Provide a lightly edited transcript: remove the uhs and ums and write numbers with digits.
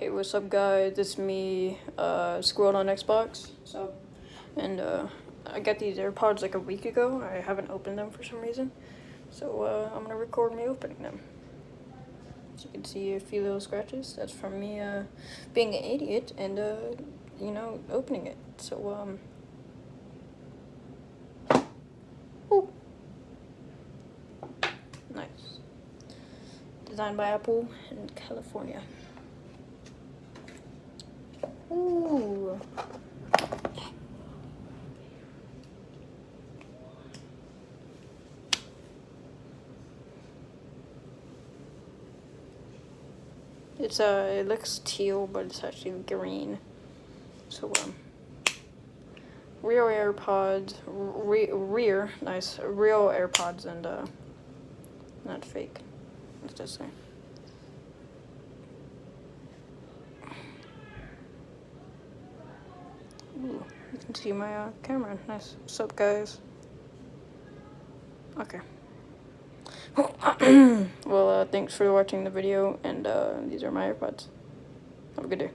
Hey, what's up, guys? It's me, Squirrel on Xbox. So, and I got these AirPods like a week ago. I haven't opened them for some reason, so I'm gonna record me opening them. So you can see a few little scratches. That's from me being an idiot and opening it. So ooh. Nice. Designed by Apple in California. Ooh. It looks teal, but it's actually green. So real AirPods, real AirPods, and not fake. Let's just say. Ooh, you can see my camera. Nice. What's up, guys? Okay. Well, thanks for watching the video, and these are my AirPods. Have a good day.